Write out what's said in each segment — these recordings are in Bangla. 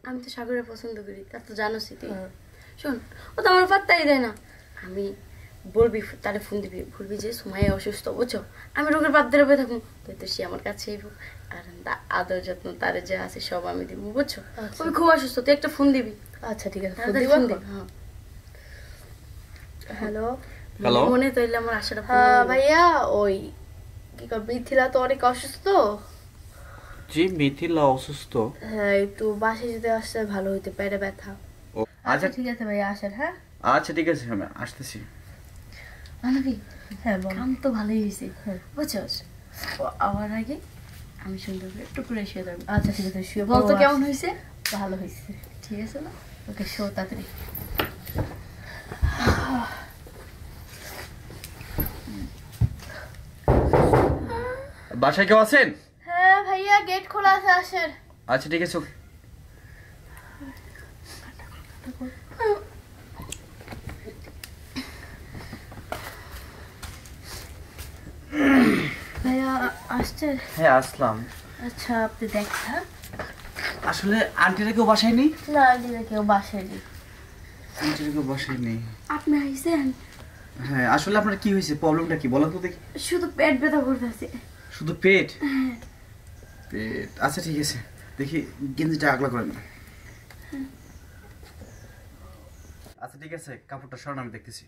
আমি তো সাগরে পছন্দ করি, তা তো জানোসই তুই। শোন, ও তো আমার পাত্তাই দেয় না। আমি বলবি, তারে ফোন দিবি, বলবি যে সুমাইয়া অসুস্থ, বুঝছো, আমি রোগের বাদ দিয়ে থাকবো, তো সে আমার কাছে আর আদর যত্ন তারে যা আছে সব আমি দিব, বুঝছো। ওই খুব অসুস্থ, তুই একটা ফোন দিবি। আচ্ছা ঠিক আছে, ফোন দে। হ্যালো হ্যালো, মনে তো এলে আমার আশাটা। হ্যাঁ ভাইয়া, ওই কি কর, মিথিলা তো অনেক অসুস্থ। জি মিথিলা অসুস্থ? হ্যাঁ, একটু বাসে যেতে আসতে ভালো হইতে পারে, ব্যথা। আচ্ছা ঠিক আছে ভাইয়া, আসেন। হ্যাঁ আচ্ছা ঠিক আছে, আমি আসতেছি। মানবী, হ্যাঁ কাম তো ভালোই হয়েছে, বুঝছস। আমার আগে আমি সুন্দর করে একটু করে শুয়ে দেবো। আচ্ছা ঠিক আছে, শুয়ে বলতো কেমন হয়েছে? ভালো হয়েছে। ঠিক আছে না? ওকে, শো তাড়াতাড়ি। বাসায় কেউ আছেন? হ্যাঁ ভাইয়া, গেট খোলা আছে, আসেন। আচ্ছা ঠিক আছে। ভাইয়া আসছেন? হ্যাঁ আসলাম। আচ্ছা, আপনি দেখা। আসলে আন্টিরা কেউ বাসায় নেই? না, আন্টিরা কেউ বাসায় নেই। আন্টিরা কেউ বাসায় নেই। আপনি আইসেন? হ্যাঁ, আসলে আপনার কি হয়েছে, প্রবলেমটা কি বলেন তো দেখি। শুধু পেট ব্যথা করতেছে। শুধু পেট? পেট, আচ্ছা ঠিক আছে, দেখি গেঞ্জিটা আগলা করেন না। আচ্ছা ঠিক আছে, কাপড়টা সরান, আমি দেখতেছি।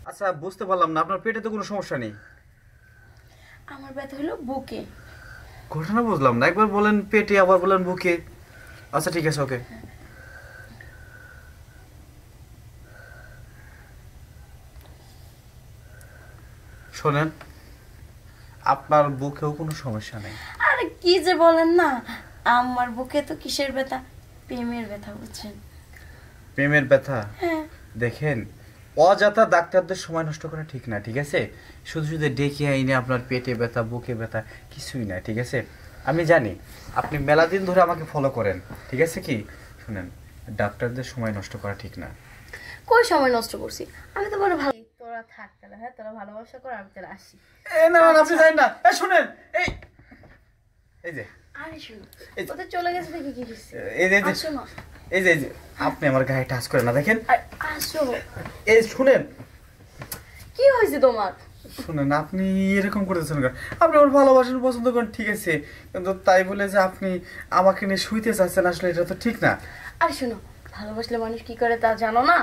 আচ্ছা বুঝতে পারলাম না, আপনার পেটে তো কোনো সমস্যা নেই। আমার ব্যথা হলো বুকে। ঘটনা বুঝলাম না, একবার বলেন পেটে, আবার বলেন বুকে। আচ্ছা ঠিক আছে, ওকে। শোনেন, আপনার বুকেও কোনো সমস্যা নেই। আরে কি যে বলেন না, আমার বুকে তো কিসের ব্যথা, প্রেমের ব্যথা, বুঝছেন। প্রেমের ব্যথা? হ্যাঁ। দেখেন, অযথা ডাক্তারদের সময় নষ্ট করা ঠিক না, ঠিক আছে। শুধু শুধু ডেকে আইনে আপনার পেটে ব্যথা, বুকে ব্যথা কিছুই না, ঠিক আছে। আমি জানি আপনি মেলা দিন ধরে আমাকে ফলো করেন, ঠিক আছে। কি শুনেন, ডাক্তারদের সময় নষ্ট করা ঠিক না। কই সময় নষ্ট করছি, আমি তো বড় ভালো। তোরা থাক তাহলে। হ্যাঁ, তোরা ভালোবাসা কর, আমি তাহলে আসি। না আপনি যাই না। শুনেন, এই যে, আরে শুনো, ওদের চলে গেছে দেখি কি হচ্ছে। এই যে আসো না। এই যে আপনি আমার গায়ে টাচ করেন না, দেখেন। আসো। এই শুনেন, কি হয়েছে তোমার? শুনেন, আপনি এরকম করতেছেন কেন? আপনি আমার ভালোবাসেন, পছন্দ করেন, ঠিক আছে, কিন্তু তাই বলে যে আপনি আমাকে নিয়ে শুইতে চাচ্ছেন, আসলে এটা তো ঠিক না। আরে শোনো, ভালোবাসলে মানুষ কি করে তা জানো না?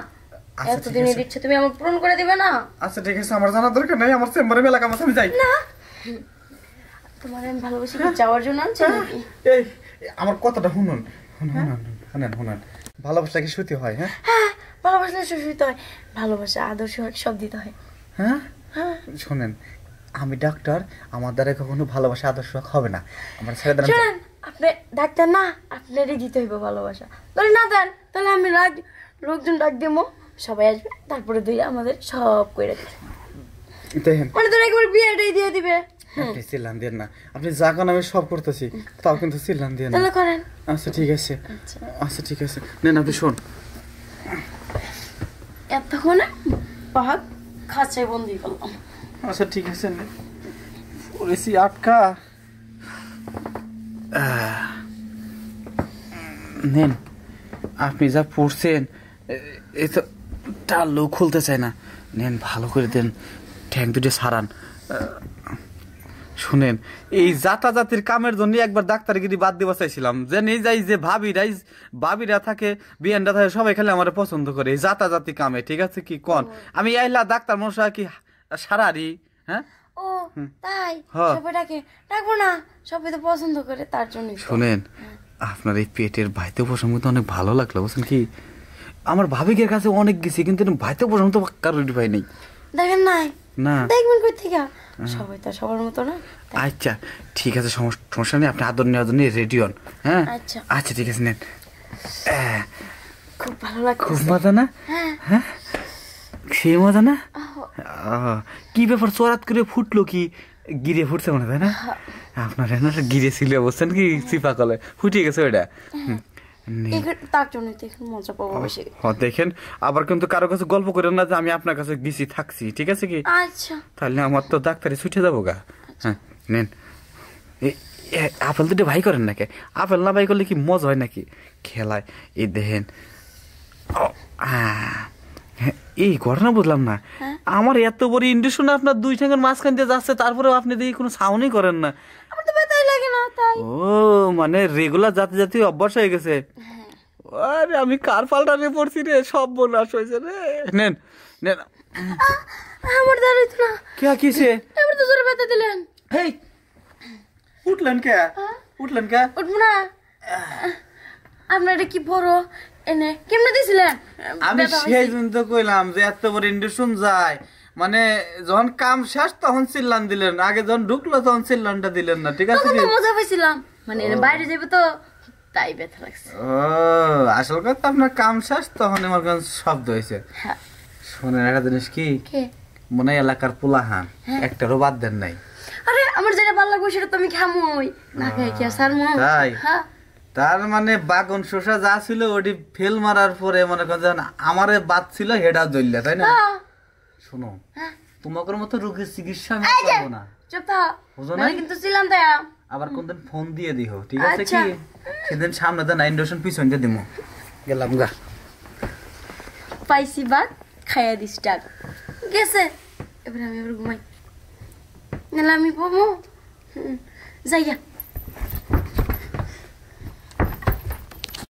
আচ্ছা, এতদিনের ইচ্ছে তুমি আমার পূরণ করে দিবে না? আচ্ছা ঠিক আছে, আমার জানার দরকার নেই, আমার চেম্বারে মেলা কাম আছে, আমি যাই না। তোমার আমি ভালোবাসি কি যাওয়ার জন্য আনছি নাকি? এই আমার কথাটা শুনুন, শুনুন, ভালোবাসা কি শুতে হয়? হ্যাঁ হ্যাঁ, ভালোবাসলে শুতে হয়, ভালোবাসা আদর্শ সব দিতে হয়। হ্যাঁ, শোনেন, আমি ডাক্তার, আমার দ্বারা কখনো ভালোবাসা আদর্শ হবে না। আমার ছেড়ে দেন। শুনেন, আপনি ডাক্তার না, আপনারই দিতে হইব ভালোবাসা। যদি না দেন তাহলে আমি লোকজন ডাক দেবো, সবাই আসবে, তারপরে দুই আমাদের সব করে দিবে। দেখেন, মানে তোর একবার বিয়েটাই দিয়ে দিবে। আপনি চিল্লান দেন না, আপনি যা কোন আমি সব করতেছি, তাও কিন্তু চিল্লান দেন না। তাহলে করেন। আচ্ছা ঠিক আছে, আচ্ছা ঠিক আছে, নেন আপনি শোন। এতক্ষণে পাহাড় খাঁচায় বন্দি করলাম। আচ্ছা ঠিক আছে, পড়েছি আটকা। নেন, আপনি যা পড়ছেন এ তো টাললেও খুলতে চায় না। নেন, ভালো করে দেন, ঠ্যাং দুটো সারান। শুনেন, এই জাতির কামের জন্য একবার ডাক্তারগিরি বাদ দিবা চাইছিলাম, যে নেই যাই যে ভাবিরা থাকে, বিয়ানটা থাকে, সবাই খালি আমার পছন্দ করে এই জাতি কামে, ঠিক আছে। কি কন, আমি আইলা ডাক্তার মশা কি সারারি? হ্যাঁ, ও তাই? সবাই ডাকবো না, সবাই তো পছন্দ করে, তার জন্য। শুনেন, আপনার এই পেটের ভাইতে প্রসঙ্গ তো অনেক ভালো লাগলো, বুঝছেন কি। আমার ভাবিকের কাছে অনেক গেছি, কিন্তু ভাইতে প্রসঙ্গ তো কারোর পাই নাই। দেখেন নাই না, দেখবেন কই থেকে, সবাই তো সবার মতো না। আচ্ছা ঠিক আছে, সমস্যা নেই, আপনি আদর নেওয়ার জন্য রেডি হন। হ্যাঁ আচ্ছা আচ্ছা ঠিক আছে, নেন। খুব ভালো লাগে, খুব মজা না? হ্যাঁ, সেই মজা না? কি ব্যাপার, চরাত করে ফুটলো কি? গিরে ফুটছে মনে হয় না আপনার? গিরে ছিল, বুঝছেন কি, চিপা কলে ফুটিয়ে গেছে ওইটা। তার জন্য তো এখন মজা পাবো বেশি। দেখেন আবার কিন্তু কারো কাছে গল্প করেন না যে আমি আপনার কাছে গেছি থাকছি, ঠিক আছে কি? আচ্ছা তাহলে আমার তো ডাক্তারে ছুটে যাবো গা। হ্যাঁ নেন, আপেল দুটো ভাই করেন নাকি? আপেল না ভাই করলে কি মজা হয় নাকি খেলায়? এই দেখেন এই ঘটনা বুঝলাম না, আমার এত বড় ইন্ডাকশন আপনার 2 ঠ্যাঙের মাঝখান দিয়ে যাচ্ছে, তারপরেও আপনি দেখি কোনো সাউন্ডই করেন না। আমার তো ব্যথাই লাগে না তাই। ও মানে রেগুলার যাতে যাতে অভ্যাস হয়ে গেছে। আরে আমি কার পাল্টানে পড়ছি রে, সব বোনাস হয়েছে রে। নেন নেন। আমার দাঁড়াইতো না। কে কিসে? এবার তো জোরে ব্যথা দিলেন। হেই উঠলেন কে? উঠলেন কে? উঠবো না। আপনার এটা কি বড় এনে কেমনে দিছিলেন? আমি সেই দিন তো কইলাম যে এত বড় ইন্ডাকশন যায়, মানে যখন কাম শেষ তখন চিল্লান দিলেন, আগে যখন ঢুকলো তখন চিল্লানটা দিলেন না, ঠিক আছে তখন কি? তো মজা পাইছিলাম, মানে বাইরে যাবে তো তাই ব্যথা লাগছে। ও আসল কথা আপনার কাম শেষ তখন আমার কাছে শব্দ হয়েছে। হ্যাঁ শোনেন একটা জিনিস কি, কে মনে হয় এলাকার পোলাহান একটারও বাদ দেন নাই। আরে আমার যেটা ভালো লাগবে সেটা তো আমি খামোই না, খাই কি আর সারমো? তাই? হ্যাঁ তার মানে বাগন শোষা যা ছিল ওটি ফেল মারার পরে মনে করেন আমারে বাদ ছিল হেডা জ্বললে, তাই না? শোনো তোমাদের মতো রোগীর চিকিৎসা আমি করবো না, চুপ থাক। বুঝো না? মানে কিন্তু ছিলাম তাই আবার কোনদিন ফোন দিয়ে দিও, ঠিক আছে কি? সেদিন সামনে দেন ইন্ডাকশন পিছন দিয়ে দিমু। গেলাম গা। পাইছি বাদ খাইয়া দিস ডাক গেছে। এবার আমি এবার ঘুমাই, নাহলে আমি পাবো যাইয়া